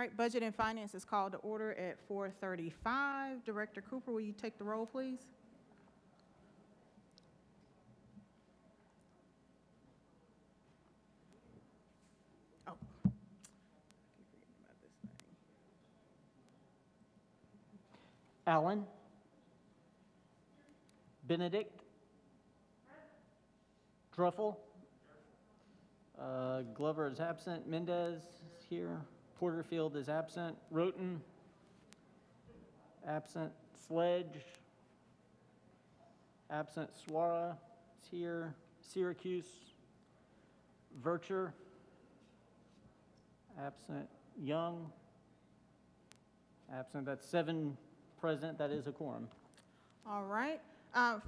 All right, Budget and Finance is called to order at 4:35. Director Cooper, will you take the roll, please? Oh, I keep forgetting about this thing. Allen. Benedict. Druffel. Glover is absent. Mendez is here. Porterfield is absent. Roten. Absent. Sledge. Absent. Swara is here. Syracuse. Vercher. Absent. Young. Absent. That's 7 present. That is a quorum. All right.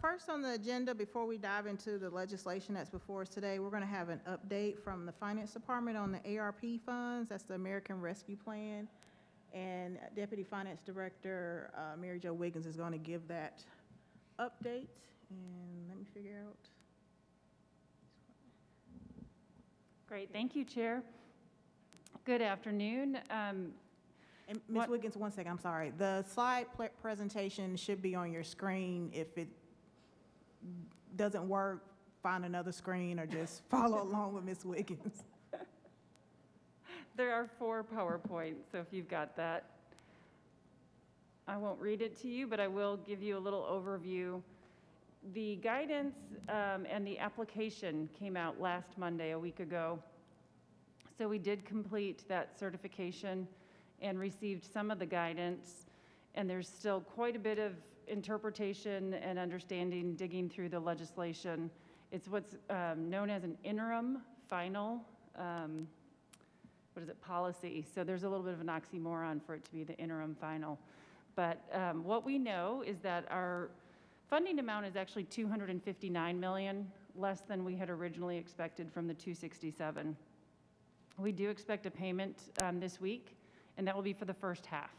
First on the agenda, before we dive into the legislation that's before us today, we're going to have an update from the Finance Department on the ARP funds. That's the American Rescue Plan. And Deputy Finance Director Mary Jo Wiggins is going to give that update. And let me figure out. Great. Thank you, Chair. Good afternoon. And Ms. Wiggins, one second, I'm sorry. The slide presentation should be on your screen. If it doesn't work, find another screen or just follow along with Ms. Wiggins. There are 4 PowerPoints, so if you've got that. I won't read it to you, but I will give you a little overview. The guidance and the application came out last Monday, a week ago. So we did complete that certification and received some of the guidance, and there's still quite a bit of interpretation and understanding digging through the legislation. It's what's known as an interim final, policy. So there's a little bit of an oxymoron for it to be the interim final. But what we know is that our funding amount is actually $259 million, less than we had originally expected from the 267. We do expect a payment this week, and that will be for the first half.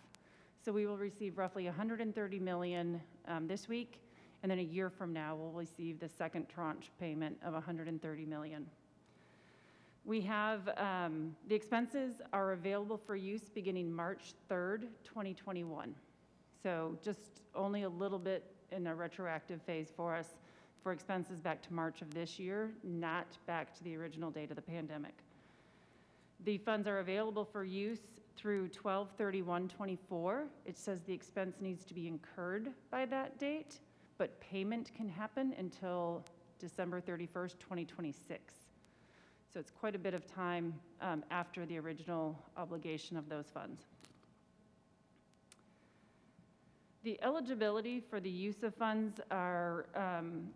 So we will receive roughly $130 million this week, and then a year from now, we'll receive the second tranche payment of $130 million. We have, the expenses are available for use beginning March 3rd, 2021. So just only a little bit in a retroactive phase for us for expenses back to March of this year, not back to the original date of the pandemic. The funds are available for use through 12/31/24. It says the expense needs to be incurred by that date, but payment can happen until December 31st, 2026. So it's quite a bit of time after the original obligation of those funds. The eligibility for the use of funds are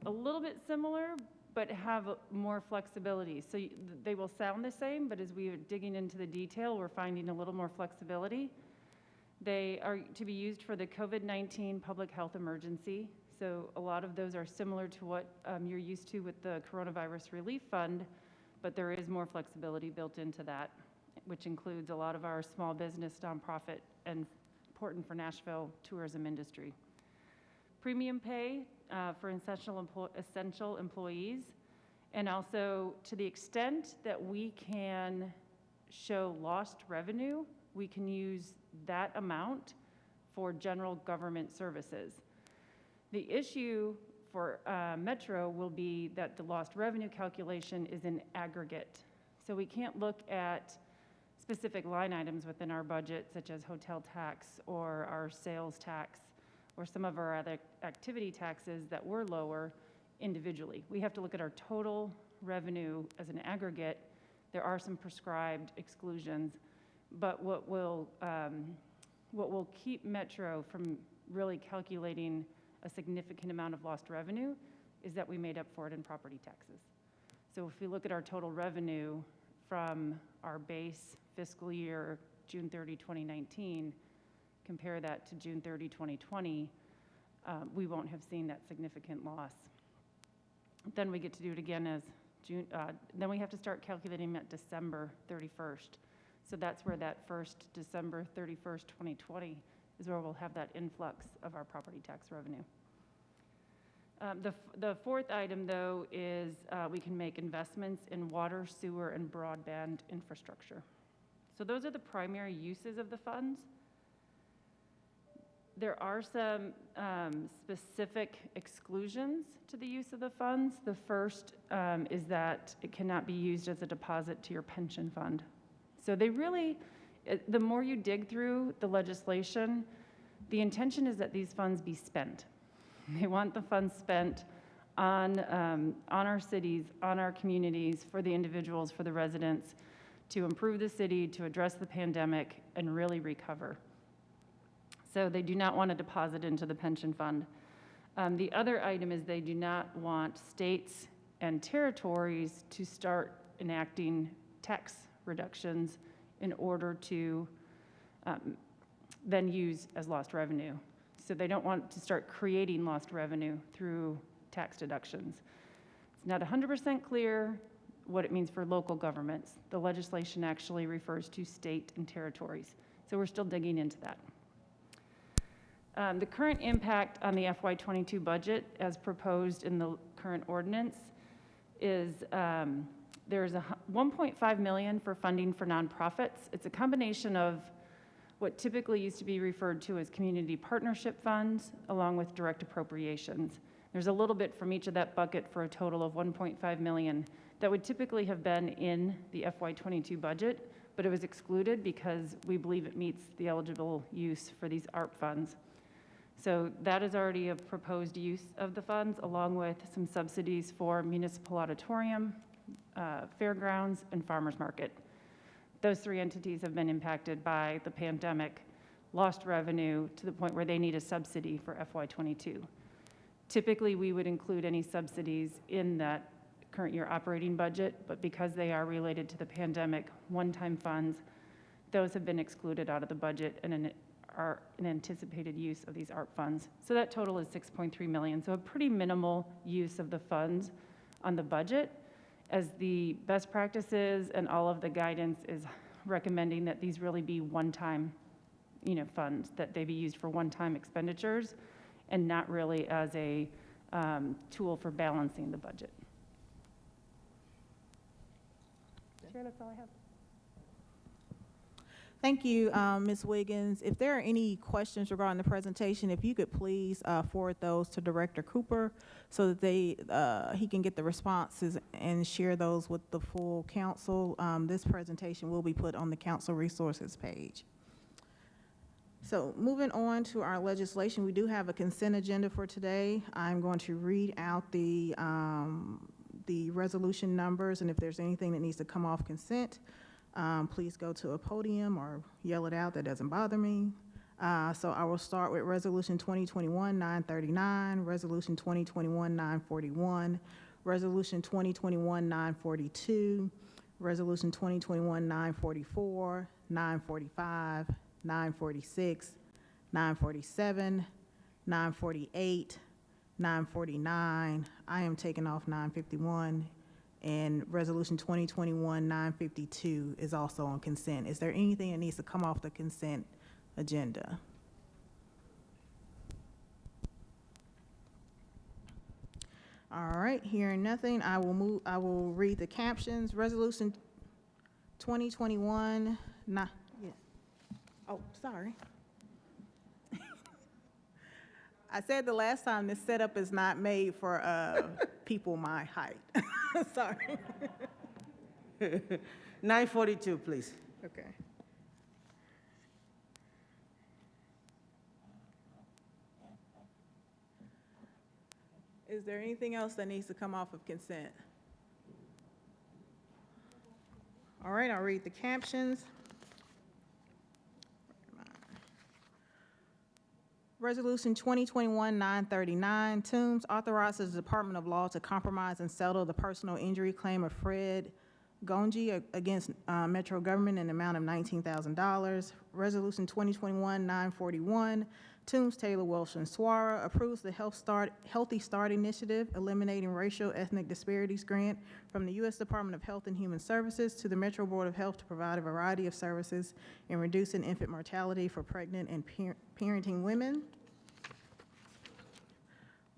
a little bit similar, but have more flexibility. So they will sound the same, but as we are digging into the detail, we're finding a little more flexibility. They are to be used for the COVID-19 public health emergency. So a lot of those are similar to what you're used to with the Coronavirus Relief Fund, but there is more flexibility built into that, which includes a lot of our small business, nonprofit, and important for Nashville tourism industry. Premium pay for essential employees, and also to the extent that we can show lost revenue, we can use that amount for general government services. The issue for Metro will be that the lost revenue calculation is in aggregate. So we can't look at specific line items within our budget, such as hotel tax or our sales tax, or some of our other activity taxes that were lower individually. We have to look at our total revenue as an aggregate. There are some prescribed exclusions, but what will keep Metro from really calculating a significant amount of lost revenue is that we made up for it in property taxes. So if we look at our total revenue from our base fiscal year, June 30, 2019, compare that to June 30, 2020, we won't have seen that significant loss. Then we get to do it again as June, then we have to start calculating at December 31st. So that's where that first December 31st, 2020 is where we'll have that influx of our property tax revenue. The fourth item, though, is we can make investments in water, sewer, and broadband infrastructure. So those are the primary uses of the funds. There are some specific exclusions to the use of the funds. The first is that it cannot be used as a deposit to your pension fund. So they really, the more you dig through the legislation, the intention is that these funds be spent. They want the funds spent on our cities, on our communities, for the individuals, for the residents, to improve the city, to address the pandemic, and really recover. So they do not want to deposit into the pension fund. The other item is they do not want states and territories to start enacting tax reductions in order to then use as lost revenue. So they don't want to start creating lost revenue through tax deductions. It's not 100% clear what it means for local governments. The legislation actually refers to state and territories. So we're still digging into that. The current impact on the FY22 budget as proposed in the current ordinance is there's a $1.5 million for funding for nonprofits. It's a combination of what typically used to be referred to as community partnership funds, along with direct appropriations. There's a little bit from each of that bucket for a total of $1.5 million that would typically have been in the FY22 budget, but it was excluded because we believe it meets the eligible use for these ARP funds. So that is already a proposed use of the funds, along with some subsidies for municipal auditorium, fairgrounds, and farmers market. Those three entities have been impacted by the pandemic, lost revenue to the point where they need a subsidy for FY22. Typically, we would include any subsidies in that current year operating budget, but because they are related to the pandemic one-time funds, those have been excluded out of the budget and are an anticipated use of these ARP funds. So that total is $6.3 million. So a pretty minimal use of the funds on the budget, as the best practices and all of the guidance is recommending that these really be one-time, funds, that they be used for one-time expenditures and not really as a tool for balancing the budget. Sure, that's all I have. Thank you, Ms. Wiggins. If there are any questions regarding the presentation, if you could please forward those to Director Cooper so that he can get the responses and share those with the full council. This presentation will be put on the council resources page. So moving on to our legislation, we do have a consent agenda for today. I'm going to read out the resolution numbers, and if there's anything that needs to come off consent, please go to a podium or yell it out. That doesn't bother me. So I will start with Resolution 2021-939, Resolution 2021-941, Resolution 2021-942, Resolution 2021-944, 945, 946, 947, 948, 949. I am taking off 951. And Resolution 2021-952 is also on consent. Is there anything that needs to come off the consent agenda? All right, hearing nothing, I will read the captions. Resolution 2021, oh, sorry. I said the last time this setup is not made for people my height. Sorry. 942, please. Okay. Is there anything else that needs to come off of consent? All right, I'll read the captions. Resolution 2021-939, Toombs authorizes the Department of Law to compromise and settle the personal injury claim of Fred Gonji against Metro government in the amount of $19,000. Resolution 2021-941, Toombs, Taylor, Welsh, and Swara approves the Healthy Start Initiative, eliminating racial ethnic disparities grant from the U.S. Department of Health and Human Services to the Metro Board of Health to provide a variety of services in reducing infant mortality for pregnant and parenting women.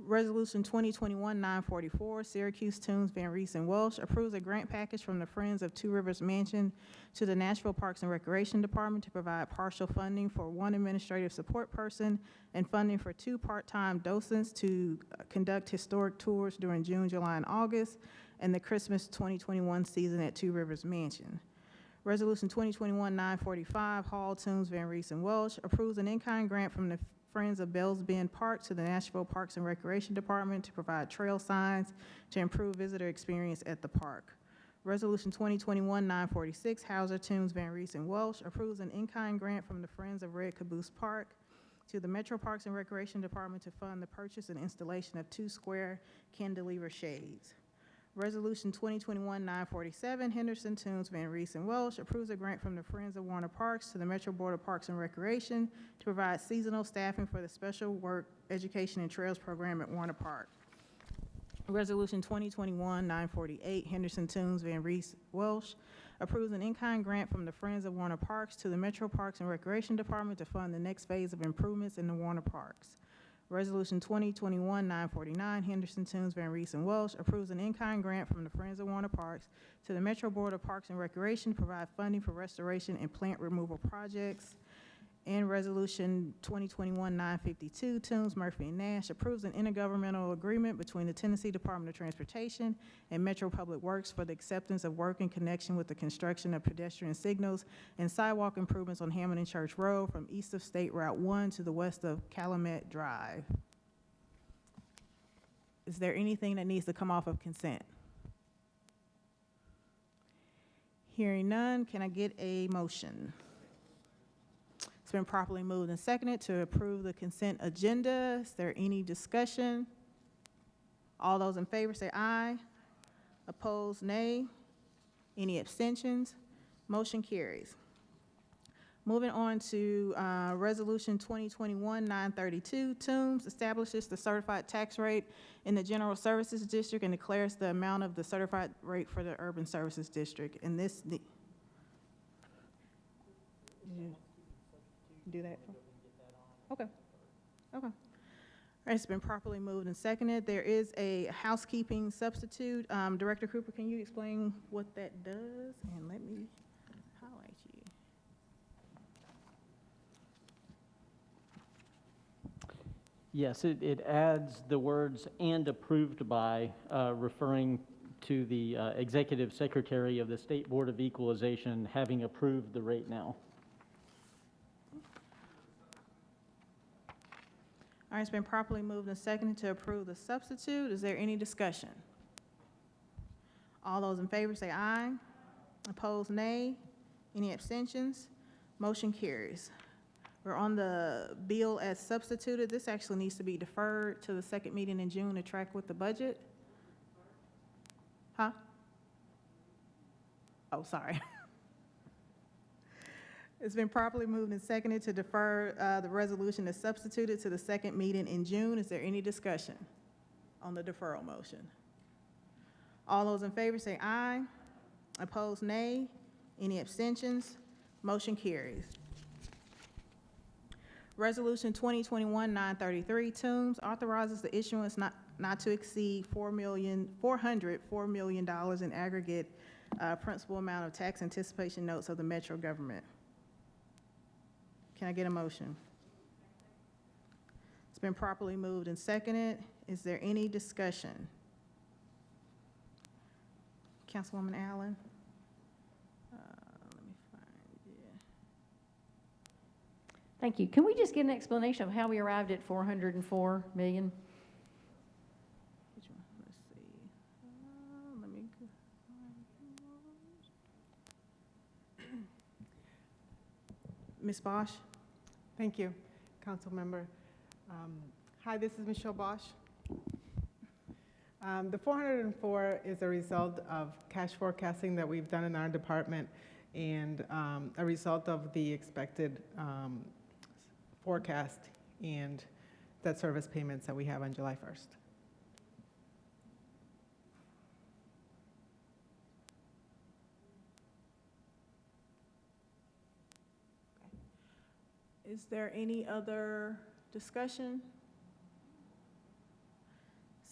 Resolution 2021-944, Syracuse, Toombs, Van Reese, and Welsh approves a grant package from the Friends of Two Rivers Mansion to the Nashville Parks and Recreation Department to provide partial funding for one administrative support person and funding for 2 part-time docents to conduct historic tours during June, July, and August, and the Christmas 2021 season at Two Rivers Mansion. Resolution 2021-945, Hall, Toombs, Van Reese, and Welsh approves an in-kind grant from the Friends of Bells Bend Park to the Nashville Parks and Recreation Department to provide trail signs to improve visitor experience at the park. Resolution 2021-946, Hauser, Toombs, Van Reese, and Welsh approves an in-kind grant from the Friends of Red Caboose Park to the Metro Parks and Recreation Department to fund the purchase and installation of 2 square cantilever shades. Resolution 2021-947, Henderson, Toombs, Van Reese, and Welsh approves a grant from the Friends of Warner Parks to the Metro Board of Parks and Recreation to provide seasonal staffing for the Special Work Education and Trails Program at Warner Park. Resolution 2021-948, Henderson, Toombs, Van Reese, Welsh approves an in-kind grant from the Friends of Warner Parks to the Metro Parks and Recreation Department to fund the next phase of improvements in the Warner Parks. Resolution 2021-949, Henderson, Toombs, Van Reese, and Welsh approves an in-kind grant from the Friends of Warner Parks to the Metro Board of Parks and Recreation to provide funding for restoration and plant removal projects. And Resolution 2021-952, Toombs, Murphy, and Nash approves an intergovernmental agreement between the Tennessee Department of Transportation and Metro Public Works for the acceptance of work in connection with the construction of pedestrian signals and sidewalk improvements on Hammond and Church Road from east of State Route 1 to the west of Calumet Drive. Is there anything that needs to come off of consent? Hearing none, can I get a motion? It's been properly moved and seconded to approve the consent agenda. Is there any discussion? All those in favor say aye. Opposed, nay. Any abstentions? Motion carries. Moving on to Resolution 2021-932, Toombs establishes the certified tax rate in the General Services District and declares the amount of the certified rate for the Urban Services District. And this, do that? Okay. Okay. All right, it's been properly moved and seconded. There is a housekeeping substitute. Director Cooper, can you explain what that does? And let me highlight you. Yes, it adds the words "and approved by," referring to the Executive Secretary of the State Board of Equalization having approved the rate now. All right, it's been properly moved and seconded to approve the substitute. Is there any discussion? All those in favor say aye. Opposed, nay. Any abstentions? Motion carries. We're on the bill as substituted. This actually needs to be deferred to the second meeting in June to track with the budget. Huh? Oh, sorry. It's been properly moved and seconded to defer the resolution as substituted to the second meeting in June. Is there any discussion on the deferral motion? All those in favor say aye. Opposed, nay. Any abstentions? Motion carries. Resolution 2021-933, Toombs authorizes the issuance not to exceed $4 million in aggregate principal amount of tax anticipation notes of the Metro government. Can I get a motion? It's been properly moved and seconded. Is there any discussion? Councilwoman Allen? Let me find you. Thank you. Can we just get an explanation of how we arrived at 404 million? Which one? Let's see. Let me go. Ms. Bosch? Thank you, Council Member. Hi, this is Michelle Bosch. The 404 is a result of cash forecasting that we've done in our department and a result of the expected forecast and debt service payments that we have on July 1st. Is there any other discussion?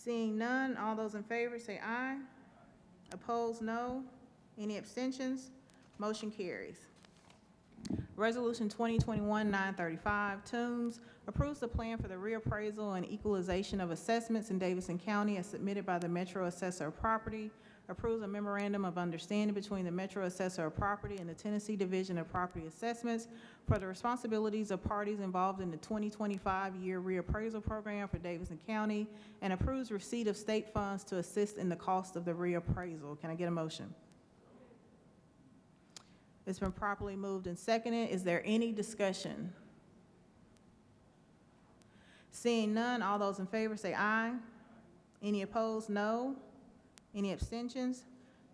Seeing none, all those in favor say aye. Opposed, no. Any abstentions? Motion carries. Resolution 2021-935, Toombs, approves the plan for the reappraisal and equalization of assessments in Davidson County as submitted by the Metro Assessor of Property, approves a memorandum of understanding between the Metro Assessor of Property and the Tennessee Division of Property Assessments for the responsibilities of parties involved in the 2025-year reappraisal program for Davidson County, and approves receipt of state funds to assist in the cost of the reappraisal. Can I get a motion? It's been properly moved and seconded. Is there any discussion? Seeing none, all those in favor say aye. Any opposed, no. Any abstentions?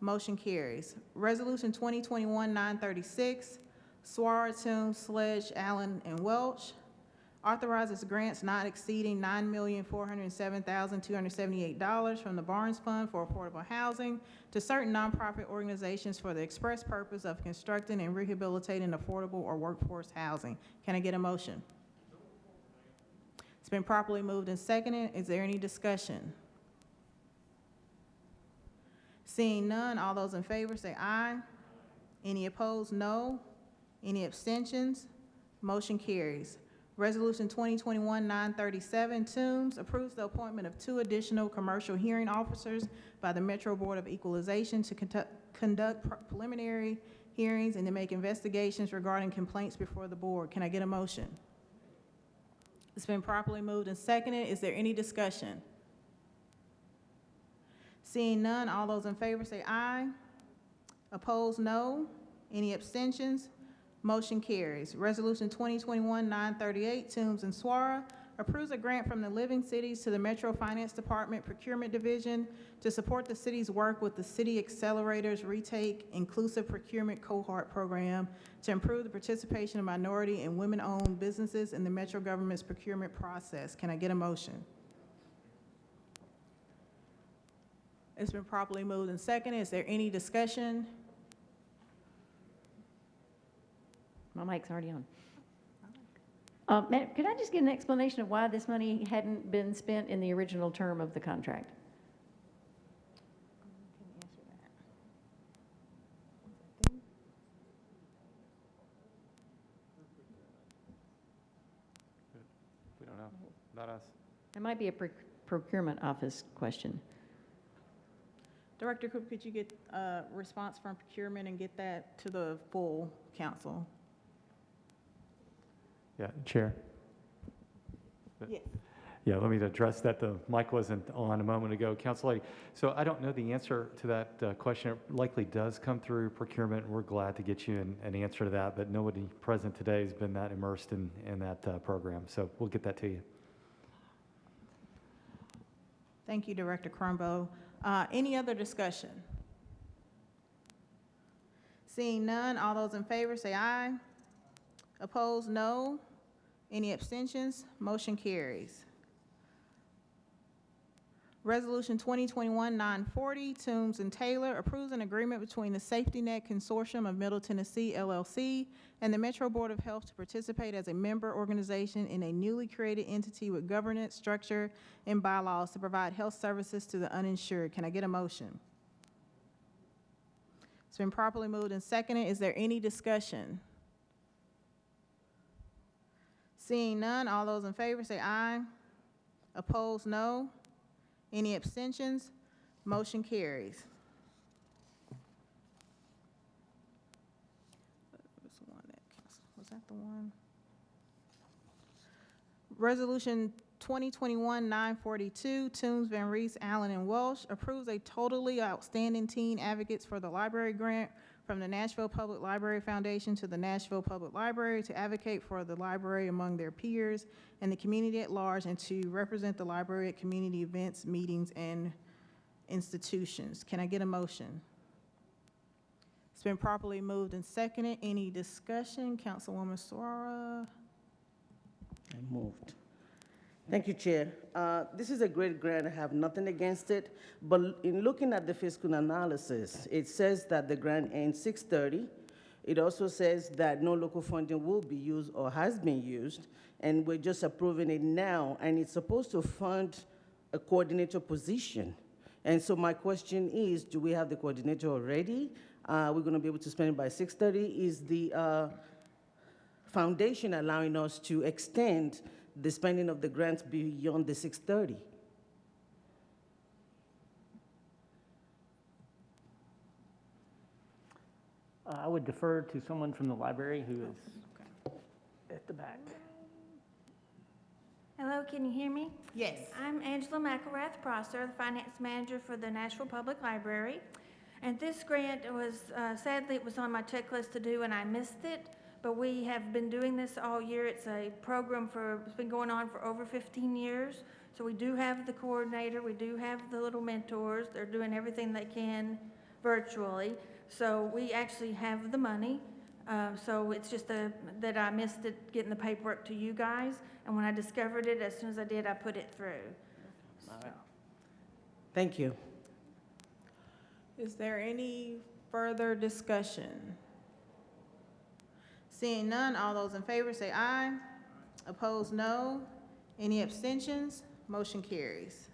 Motion carries. Resolution 2021-936, Swara, Toombs, Sledge, Allen, and Welch, authorizes grants not exceeding $9,407,278 from the Barnes Fund for Affordable Housing to certain nonprofit organizations for the express purpose of constructing and rehabilitating affordable or workforce housing. Can I get a motion? It's been properly moved and seconded. Is there any discussion? Seeing none, all those in favor say aye. Any opposed, no. Any abstentions? Motion carries. Resolution 2021-937, Toombs, approves the appointment of 2 additional commercial hearing officers by the Metro Board of Equalization to conduct preliminary hearings and to make investigations regarding complaints before the board. Can I get a motion? It's been properly moved and seconded. Is there any discussion? Seeing none, all those in favor say aye. Opposed, no. Any abstentions? Motion carries. Resolution 2021-938, Toombs and Swara, approves a grant from the Living Cities to the Metro Finance Department Procurement Division to support the city's work with the City Accelerators Retake Inclusive Procurement Cohort Program to improve the participation of minority and women-owned businesses in the Metro government's procurement process. Can I get a motion? It's been properly moved and seconded. Is there any discussion? My mic's already on. Ma'am, could I just get an explanation of why this money hadn't been spent in the original term of the contract? We don't know, not us. It might be a procurement office question. Director Cook, could you get a response from procurement and get that to the full council? Yeah, Chair. Yes. Yeah, let me address that. The mic wasn't on a moment ago. Council Lady, so I don't know the answer to that question. It likely does come through procurement. We're glad to get you an answer to that, but nobody present today has been that immersed in that program. So we'll get that to you. Thank you, Director Crumbo. Any other discussion? Seeing none, all those in favor say aye. Opposed, no. Any abstentions? Motion carries. Resolution 2021-940, Toombs and Taylor, approves an agreement between the Safety Net Consortium of Middle Tennessee, LLC, and the Metro Board of Health to participate as a member organization in a newly created entity with governance, structure, and bylaws to provide health services to the uninsured. Can I get a motion? It's been properly moved and seconded. Is there any discussion? Seeing none, all those in favor say aye. Opposed, no. Any abstentions? Motion carries. Was that the one? Resolution 2021-942, Toombs, Van Reese, Allen, and Welsh, approves a totally outstanding Teen Advocates for the Library grant from the Nashville Public Library Foundation to the Nashville Public Library to advocate for the library among their peers and the community at large, and to represent the library at community events, meetings, and institutions. Can I get a motion? It's been properly moved and seconded. Any discussion? Councilwoman Swara. Moved. Thank you, Chair. This is a great grant. I have nothing against it. But in looking at the fiscal analysis, it says that the grant ends 6/30. It also says that no local funding will be used or has been used, and we're just approving it now. And it's supposed to fund a coordinator position. And so my question is, do we have the coordinator already? We're going to be able to spend it by 6:30. Is the foundation allowing us to extend the spending of the grants beyond the 6:30? I would defer to someone from the library who is at the back. Hello, can you hear me? Yes. I'm Angela Mcelrath Prosser, the finance manager for the Nashville Public Library. And this grant was, sadly, it was on my checklist to do and I missed it, but we have been doing this all year. It's a program it's been going on for over 15 years. So we do have the coordinator, we do have the little mentors. They're doing everything they can virtually. So we actually have the money. So it's just that I missed it getting the paperwork to you guys. And when I discovered it, as soon as I did, I put it through. Thank you. Is there any further discussion? Seeing none, all those in favor say aye. Opposed, no. Any abstentions? Motion carries.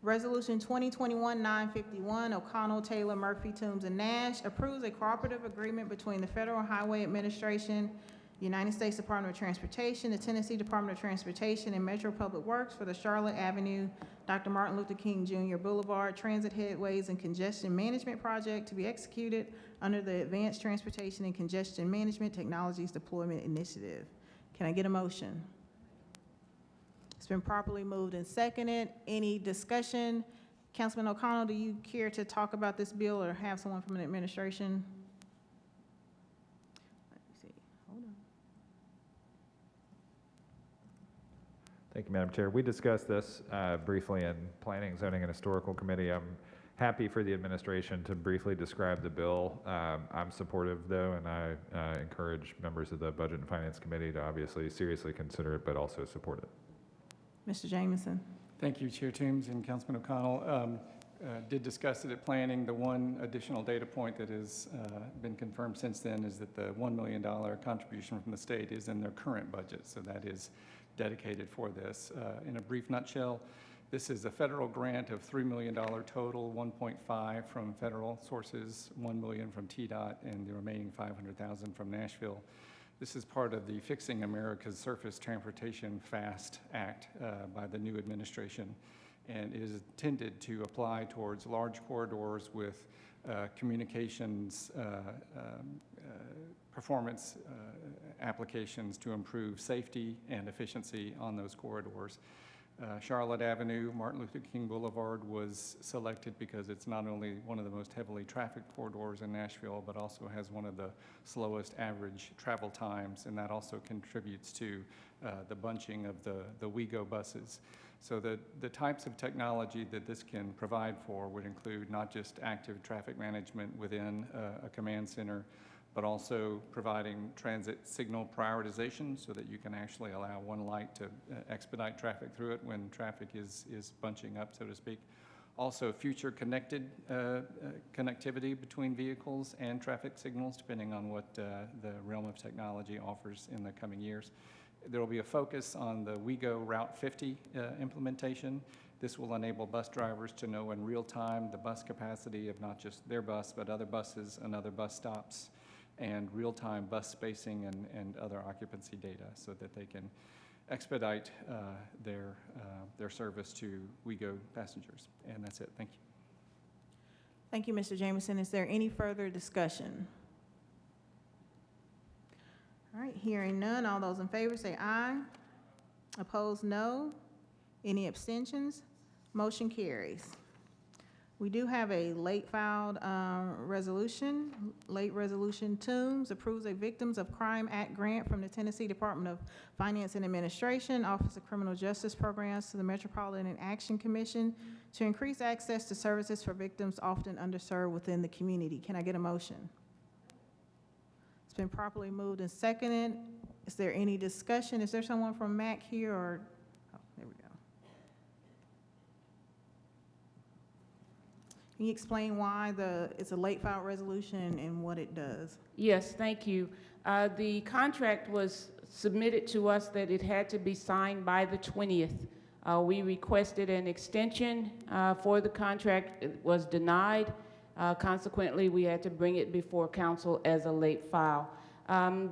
Resolution 2021-951, O'Connell, Taylor, Murphy, Toombs, and Nash approves a cooperative agreement between the Federal Highway Administration, United States Department of Transportation, the Tennessee Department of Transportation, and Metro Public Works for the Charlotte Avenue, Dr. Martin Luther King Jr. Boulevard Transit Headways and Congestion Management Project to be executed under the Advanced Transportation and Congestion Management Technologies Deployment Initiative. Can I get a motion? It's been properly moved and seconded. Any discussion? Councilman O'Connell, do you care to talk about this bill or have someone from the administration? Let me see. Hold on. Thank you, Madam Chair. We discussed this briefly in Planning, Zoning, and Historical Committee. I'm happy for the administration to briefly describe the bill. I'm supportive, though, and I encourage members of the Budget and Finance Committee to obviously seriously consider it, but also support it. Mr. Jameson. Thank you, Chair Toombs and Councilman O'Connell. Did discuss it at planning. The one additional data point that has been confirmed since then is that the $1 million contribution from the state is in their current budget, so that is dedicated for this. In a brief nutshell, this is a federal grant of $3 million total, 1.5 from federal sources, 1 million from TDOT, and the remaining 500,000 from Nashville. This is part of the Fixing America's Surface Transportation FAST Act by the new administration, and it is intended to apply towards large corridors with communications performance applications to improve safety and efficiency on those corridors. Charlotte Avenue, Martin Luther King Boulevard was selected because it's not only one of the most heavily trafficked corridors in Nashville, but also has one of the slowest average travel times, and that also contributes to the bunching of the WeGo buses. So the types of technology that this can provide for would include not just active traffic management within a command center, but also providing transit signal prioritization so that you can actually allow one light to expedite traffic through it when traffic is bunching up, so to speak. Also, future connectivity between vehicles and traffic signals, depending on what the realm of technology offers in the coming years. There will be a focus on the WeGo Route 50 implementation. This will enable bus drivers to know in real time the bus capacity of not just their bus, but other buses and other bus stops, and real-time bus spacing and other occupancy data so that they can expedite their service to WeGo passengers. And that's it. Thank you. Thank you, Mr. Jameson. Is there any further discussion? All right, hearing none, all those in favor say aye. Opposed, no. Any abstentions? Motion carries. We do have a late filed resolution. Late resolution Toombs approves a Victims of Crime Act grant from the Tennessee Department of Finance and Administration, Office of Criminal Justice Programs to the Metropolitan Action Commission to increase access to services for victims often underserved within the community. Can I get a motion? It's been properly moved and seconded. Is there any discussion? Is there someone from MAC here or, oh, there we go. Can you explain why it's a late file resolution and what it does? Yes, thank you. The contract was submitted to us that it had to be signed by the 20th. We requested an extension for the contract. It was denied. Consequently, we had to bring it before council as a late file.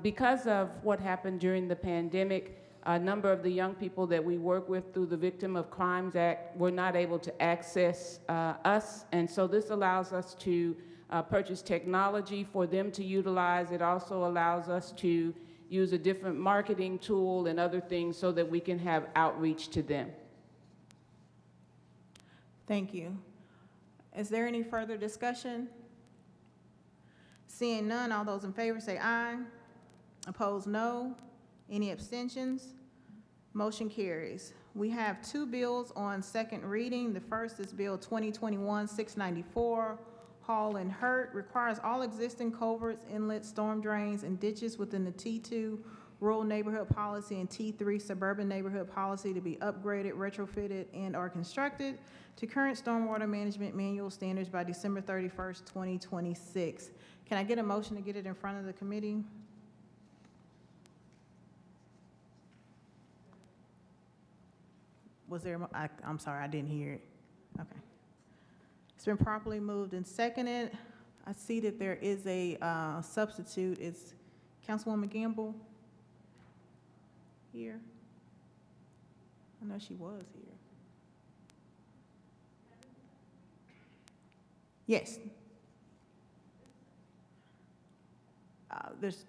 Because of what happened during the pandemic, a number of the young people that we work with through the Victim of Crimes Act were not able to access us, and so this allows us to purchase technology for them to utilize. It also allows us to use a different marketing tool and other things so that we can have outreach to them. Thank you. Is there any further discussion? Seeing none, all those in favor say aye. Opposed, no. Any abstentions? Motion carries. We have two bills on second reading. The first is Bill 2021-694, Hall and Hurt, requires all existing culverts, inlets, storm drains, and ditches within the T2 Rural Neighborhood Policy and T3 Suburban Neighborhood Policy to be upgraded, retrofitted, and/or constructed to current stormwater management manual standards by December 31st, 2026. Can I get a motion to get it in front of the committee? Was there, I'm sorry, I didn't hear it. Okay. It's been properly moved and seconded. I see that there is a substitute. Is Councilwoman Gamble here? I know she was here. Yes.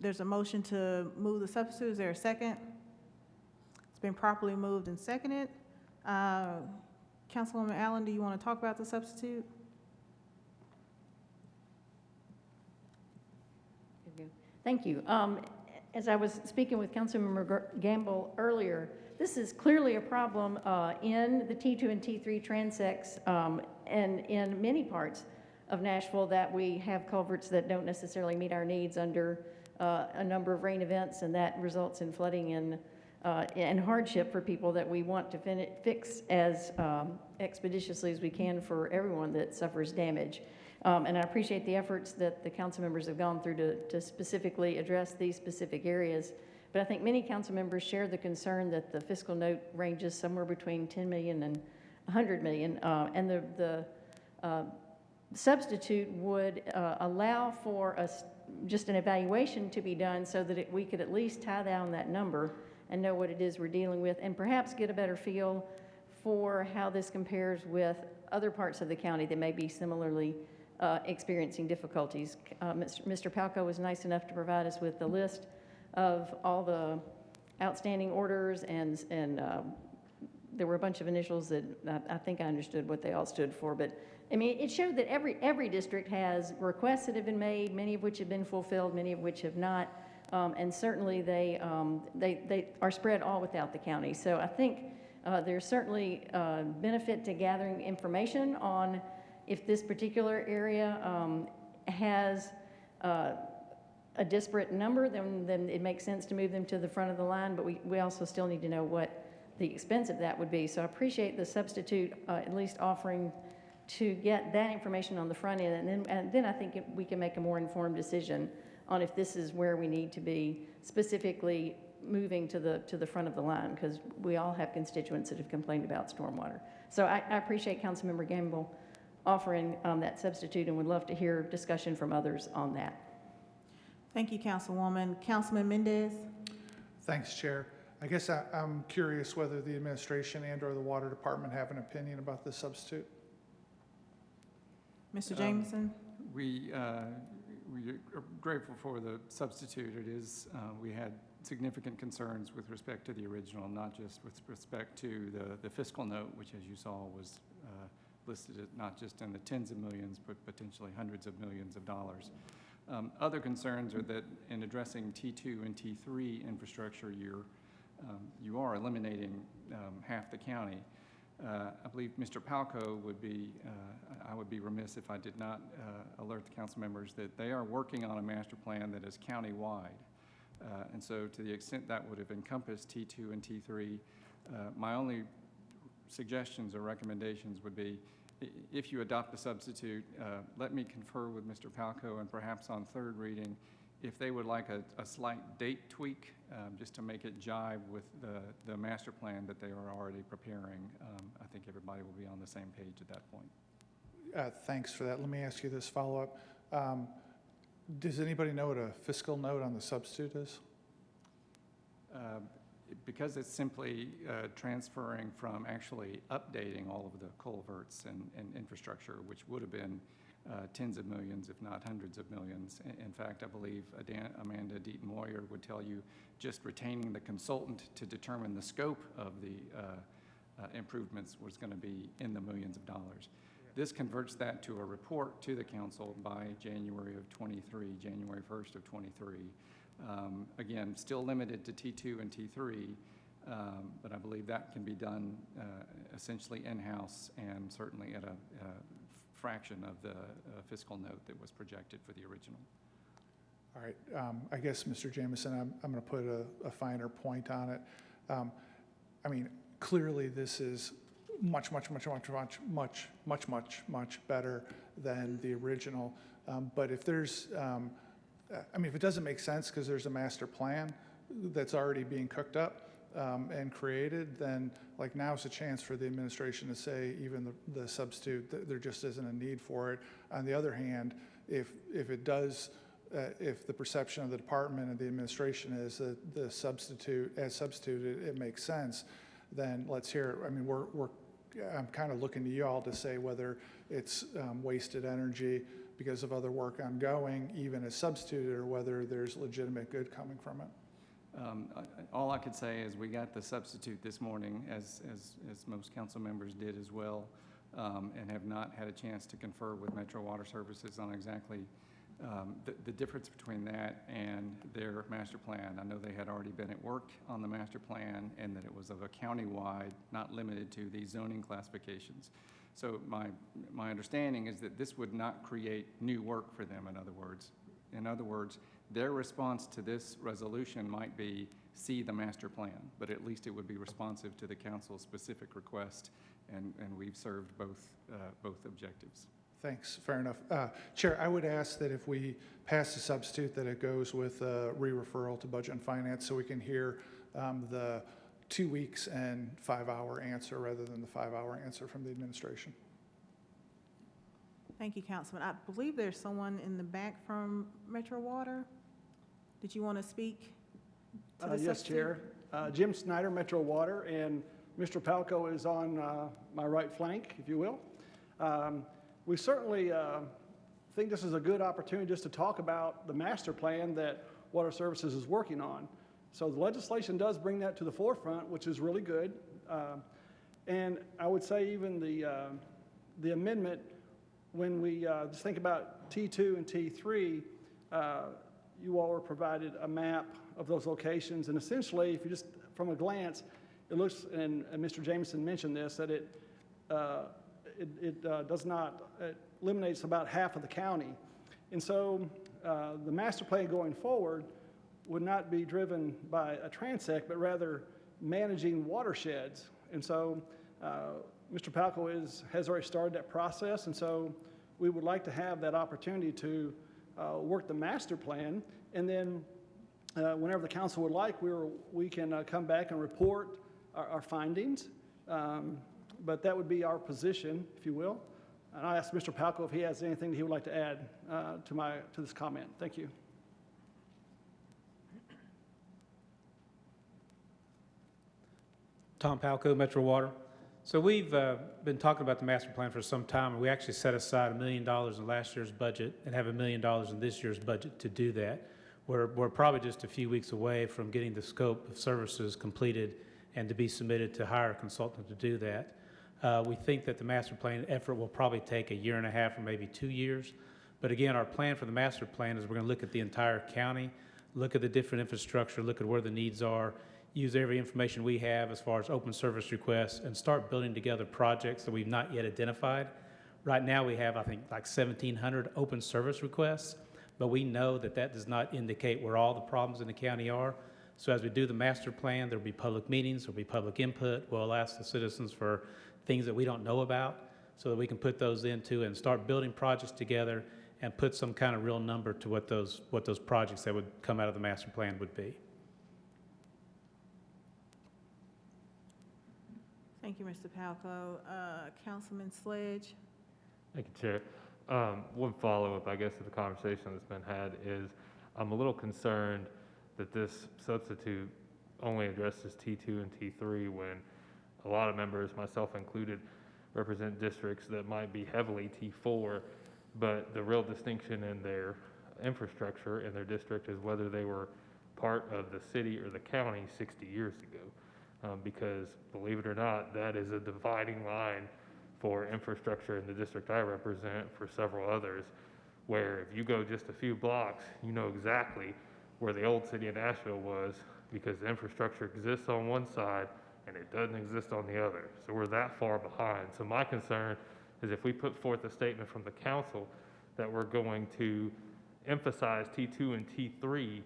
There's a motion to move the substitute. Is there a second? It's been properly moved and seconded. Councilwoman Allen, do you want to talk about the substitute? Thank you. As I was speaking with Councilmember Gamble earlier, this is clearly a problem in the T2 and T3 transects and in many parts of Nashville that we have culverts that don't necessarily meet our needs under a number of rain events, and that results in flooding and hardship for people that we want to fix as expeditiously as we can for everyone that suffers damage. And I appreciate the efforts that the council members have gone through to specifically address these specific areas. But I think many council members share the concern that the fiscal note ranges somewhere between 10 million and 100 million. And the substitute would allow for just an evaluation to be done so that we could at least tie down that number and know what it is we're dealing with, and perhaps get a better feel for how this compares with other parts of the county that may be similarly experiencing difficulties. Mr. Palco was nice enough to provide us with the list of all the outstanding orders, and there were a bunch of initials that I think I understood what they all stood for. But I mean, it showed that every district has requests that have been made, many of which have been fulfilled, many of which have not, and certainly they are spread all without the county. So I think there's certainly benefit to gathering information on if this particular area has a disparate number, then it makes sense to move them to the front of the line, but we also still need to know what the expense of that would be. So I appreciate the substitute at least offering to get that information on the front end, and then I think we can make a more informed decision on if this is where we need to be specifically moving to the front of the line, because we all have constituents that have complained about stormwater. So I appreciate Councilmember Gamble offering that substitute, and would love to hear discussion from others on that. Thank you, Councilwoman. Councilman Mendez? Thanks, Chair. I guess I'm curious whether the administration and/or the Water Department have an opinion about this substitute. Mr. Jameson? We are grateful for the substitute. It is, we had significant concerns with respect to the original, not just with respect to the fiscal note, which, as you saw, was listed at not just in the tens of millions, but potentially hundreds of millions of dollars. Other concerns are that in addressing T2 and T3 infrastructure, you are eliminating half the county. I believe Mr. Palco would be, I would be remiss if I did not alert the council members that they are working on a master plan that is county-wide. And so to the extent that would have encompassed T2 and T3, my only suggestions or recommendations would be, if you adopt the substitute, let me confer with Mr. Palco, and perhaps on third reading, if they would like a slight date tweak, just to make it jive with the master plan that they are already preparing, I think everybody will be on the same page at that point. Thanks for that. Let me ask you this follow-up. Does anybody know what a fiscal note on the substitute is? Because it's simply transferring from actually updating all of the culverts and infrastructure, which would have been tens of millions, if not hundreds of millions. In fact, I believe Amanda Deaton-Moyer would tell you just retaining the consultant to determine the scope of the improvements was going to be in the millions of dollars. This converts that to a report to the council by January of 23, January 1st of 23. Again, still limited to T2 and T3, but I believe that can be done essentially in-house and certainly at a fraction of the fiscal note that was projected for the original. All right. I guess, Mr. Jameson, I'm going to put a finer point on it. I mean, clearly this is much better than the original. But if there's, I mean, if it doesn't make sense because there's a master plan that's already being cooked up and created, then like now's a chance for the administration to say even the substitute, there just isn't a need for it. On the other hand, if it does, if the perception of the department and the administration is that the substitute, as substituted, it makes sense, then let's hear it. I mean, I'm kind of looking to you all to say whether it's wasted energy because of other work ongoing, even as substituted, or whether there's legitimate good coming from it. All I could say is we got the substitute this morning, as most council members did as well, and have not had a chance to confer with Metro Water Services on exactly the difference between that and their master plan. I know they had already been at work on the master plan and that it was of a countywide, not limited to the zoning classifications. So my understanding is that this would not create new work for them, in other words. In other words, their response to this resolution might be see the master plan, but at least it would be responsive to the council's specific request, and we've served both objectives. Thanks, fair enough. Chair, I would ask that if we pass the substitute that it goes with re-referral to Budget and Finance so we can hear the 2 weeks and 5-hour answer rather than the 5-hour answer from the administration. Thank you, Councilman. I believe there's someone in the back from Metro Water. Did you want to speak to the Yes, substitute? Chair. Jim Snyder, Metro Water, and Mr. Palco is on my right flank, if you will. We certainly think this is a good opportunity just to talk about the master plan that Water Services is working on. So the legislation does bring that to the forefront, which is really good. And I would say even the amendment, when we just think about T2 and T3, you all were provided a map of those locations. And essentially, if you just, from a glance, it looks, and Mr. Jameson mentioned this, that it does not, it eliminates about half of the county. And so the master plan going forward would not be driven by a transect, but rather managing watersheds. And so Mr. Palco has already started that process, and so we would like to have that opportunity to work the master plan, and then whenever the council would like, we can come back and report our findings. But that would be our position, if you will. And I asked Mr. Palco if he has anything that he would like to add to this comment. Thank you. Tom Palco, Metro Water. So we've been talking about the master plan for some time, and we actually set aside $1 million in last year's budget and have $1 million in this year's budget to do that. We're probably just a few weeks away from getting the scope of services completed and to be submitted to hire a consultant to do that. We think that the master plan effort will probably take 1.5 years or maybe 2 years. But again, our plan for the master plan is we're going to look at the entire county, look at the different infrastructure, look at where the needs are, use every information we have as far as open service requests, and start building together projects that we've not yet identified. Right now we have, I think, like 1,700 open service requests, but we know that that does not indicate where all the problems in the county are. So as we do the master plan, there'll be public meetings, there'll be public input. We'll ask the citizens for things that we don't know about so that we can put those into and start building projects together and put some kind of real number to what those projects that would come out of the master plan would be. Thank you, Mr. Palco. Councilman Sledge? Thank you, Chair. One follow-up, I guess, to the conversation that's been had is I'm a little concerned that this substitute only addresses T2 and T3 when a lot of members, myself included, represent districts that might be heavily T4, but the real distinction in their infrastructure in their district is whether they were part of the city or the county 60 years ago. Because believe it or not, that is a dividing line for infrastructure in the district I represent for several others, where if you go just a few blocks, you know exactly where the old city of Nashville was because the infrastructure exists on one side and it doesn't exist on the other. So we're that far behind. So my concern is if we put forth a statement from the council that we're going to emphasize T2 and T3,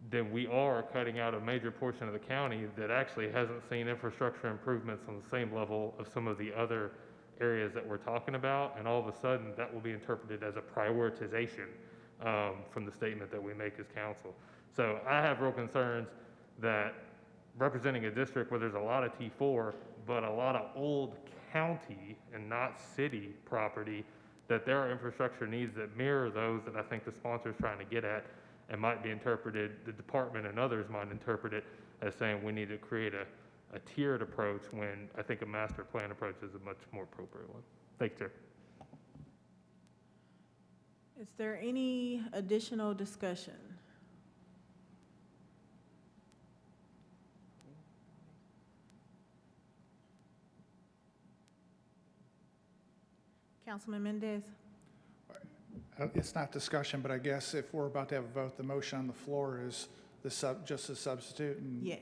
then we are cutting out a major portion of the county that actually hasn't seen infrastructure improvements on the same level of some of the other areas that we're talking about, and all of a sudden that will be interpreted as a prioritization from the statement that we make as council. So I have real concerns that representing a district where there's a lot of T4, but a lot of old county and not city property, that there are infrastructure needs that mirror those that I think the sponsor's trying to get at, and might be interpreted, the department and others might interpret it as saying we need to create a tiered approach when I think a master plan approach is a much more appropriate one. Thank you, Chair. Is there any additional discussion? Councilman Mendez? It's not discussion, but I guess if we're about to have a vote, the motion on the floor is just a substitute. And, yes.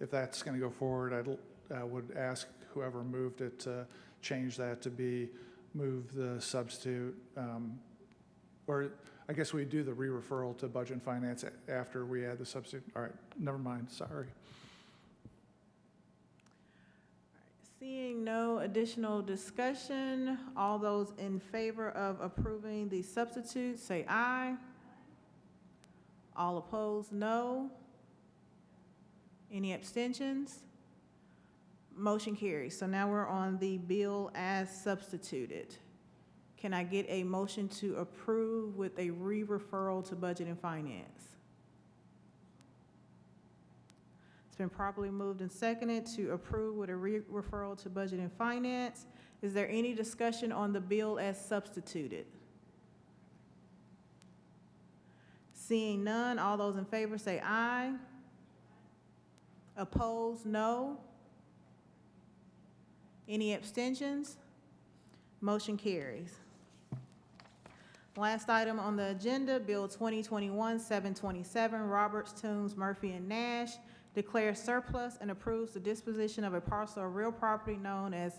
If that's going to go forward, I would ask whoever moved it to change that to be move the substitute, or I guess we do the re-referral to Budget and Finance after we add the substitute. All right, never mind, sorry. Seeing no additional discussion, all those in favor of approving the substitute, say aye. All opposed, no. Any abstentions? Motion carries. So now we're on the bill as substituted. Can I get a motion to approve with a re-referral to Budget and Finance? It's been properly moved and seconded to approve with a referral to Budget and Finance. Is there any discussion on the bill as substituted? Seeing none, all those in favor say aye. Opposed, no. Any abstentions? Motion carries. Last item on the agenda, Bill 2021-727, Roberts, Toombs, Murphy, and Nash, declares surplus and approves the disposition of a parcel of real property known as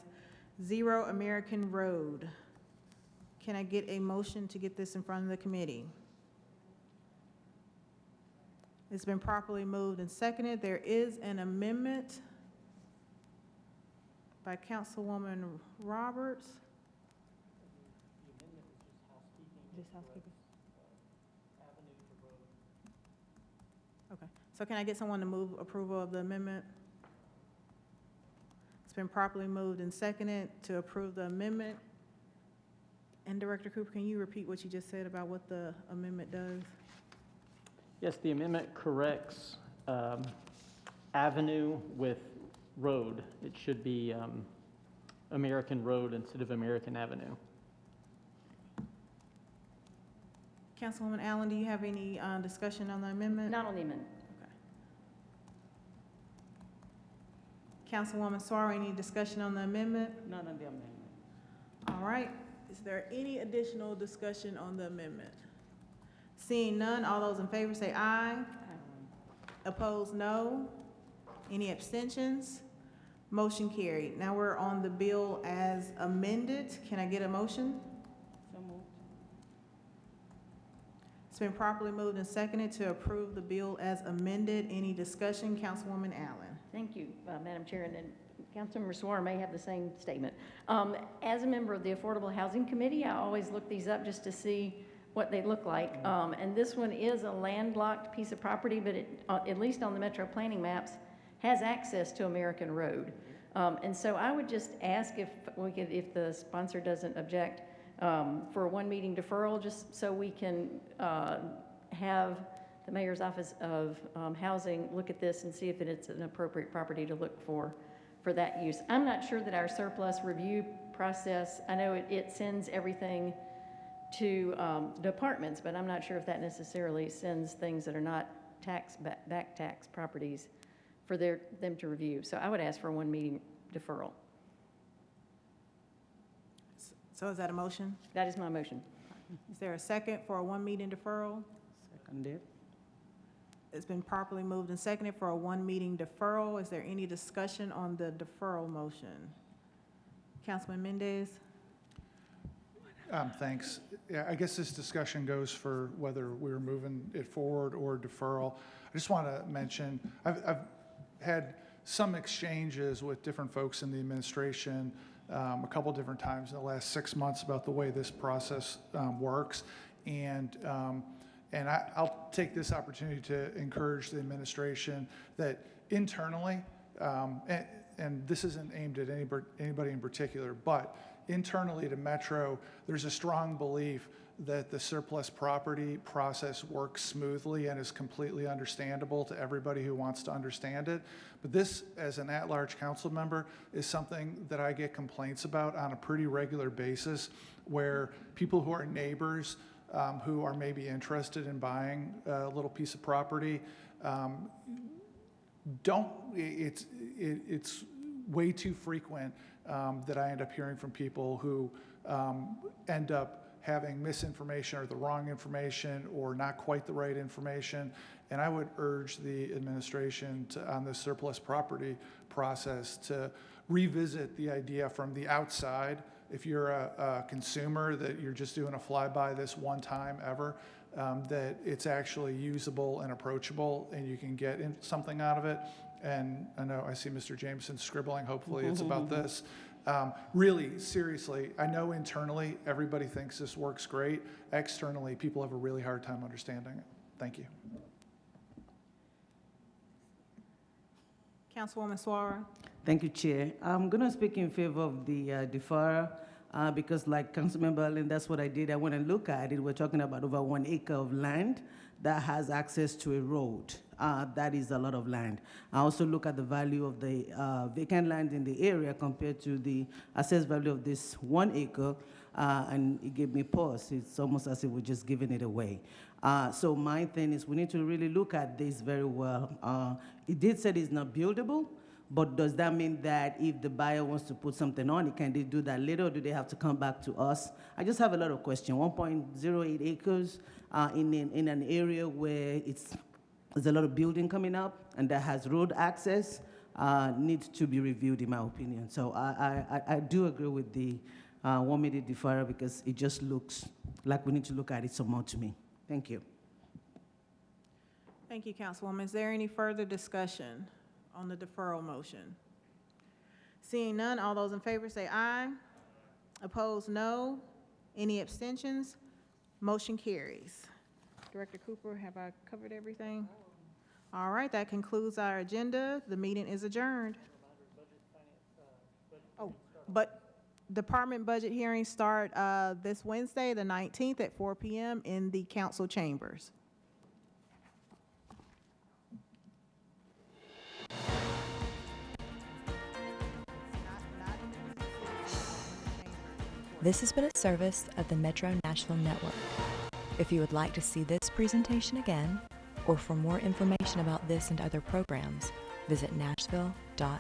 0 American Road. Can I get a motion to get this in front of the committee? It's been properly moved and seconded. There is an amendment by Councilwoman Roberts. Just housekeeping. Okay, so can I get someone to move approval of the amendment? It's been properly moved and seconded to approve the amendment. And Director Cooper, can you repeat what you just said about what the amendment does? Yes, the amendment corrects avenue with road. It should be American Road instead of American Avenue. Councilwoman Allen, do you have any discussion on the amendment? Not on the amendment. Okay. Councilwoman Suarez, any discussion on the amendment? None on the amendment. All right. Is there any additional discussion on the amendment? Seeing none, all those in favor say aye. Opposed, no. Any abstentions? Motion carried. Now we're on the bill as amended. Can I get a motion? So moved. It's been properly moved and seconded to approve the bill as amended. Any discussion? Councilwoman Allen. Thank you, Madam Chair. And then Councilmember Swar may have the same statement. As a member of the Affordable Housing Committee, I always look these up just to see what they look like. And this one is a landlocked piece of property, but it, at least on the Metro planning maps, has access to American Road. And so I would just ask if we could, if the sponsor doesn't object, for a one meeting deferral, just so we can have the Mayor's Office of Housing look at this and see if it's an appropriate property to look for that use. I'm not sure that our surplus review process, I know it sends everything to departments, but I'm not sure if that necessarily sends things that are not back tax properties for them to review. So I would ask for a one meeting deferral. So is that a motion? That is my motion. Is there a second for a one meeting deferral? Seconded. It's been properly moved and seconded for a one meeting deferral. Is there any discussion on the deferral motion? Councilman Mendez? Thanks. Yeah, I guess this discussion goes for whether we're moving it forward or deferral. I just want to mention, I've had some exchanges with different folks in the administration a couple different times in the last 6 months about the way this process works. And I'll take this opportunity to encourage the administration that internally, and this isn't aimed at anybody in particular, but internally to Metro, there's a strong belief that the surplus property process works smoothly and is completely understandable to everybody who wants to understand it. But this, as an at-large council member, is something that I get complaints about on a pretty regular basis, where people who are neighbors who are maybe interested in buying a little piece of property it's way too frequent that I end up hearing from people who end up having misinformation or the wrong information or not quite the right information. And I would urge the administration to, on the surplus property process, to revisit the idea from the outside. If you're a consumer, that you're just doing a flyby this one time ever, that it's actually usable and approachable and you can get something out of it. And I know I see Mr. Jameson scribbling, hopefully it's about this. Really, seriously, I know internally everybody thinks this works great. Externally, people have a really hard time understanding it. Thank you. Councilwoman Suara? Thank you, Chair. I'm going to speak in favor of the deferral because, like Councilmember Allen, that's what I did. I went and looked at it. We're talking about over 1 acre of land that has access to a road. That is a lot of land. I also look at the value of the vacant land in the area compared to the assessed value of this 1 acre, and it gave me pause. It's almost as if we're just giving it away. So my thing is we need to really look at this very well. It did say it's not buildable, but does that mean that if the buyer wants to put something on it, can they do that later, or do they have to come back to us? I just have a lot of questions. 1.08 acres in an area where there's a lot of building coming up and that has road access needs to be reviewed, in my opinion. So I do agree with the 1 minute deferral because it just looks like we need to look at it some more to me. Thank you. Thank you, Councilwoman. Is there any further discussion on the deferral motion? Seeing none, all those in favor say aye. Opposed, no. Any abstentions? Motion carries. Director Cooper, have I covered everything? All right, that concludes our agenda. The meeting is adjourned. Oh, but department budget hearings start this Wednesday, the 19th at 4 p.m. in the council chambers. This has been a service of the Metro Nashville Network. If you would like to see this presentation again, or for more information about this and other programs, visit nashville.co.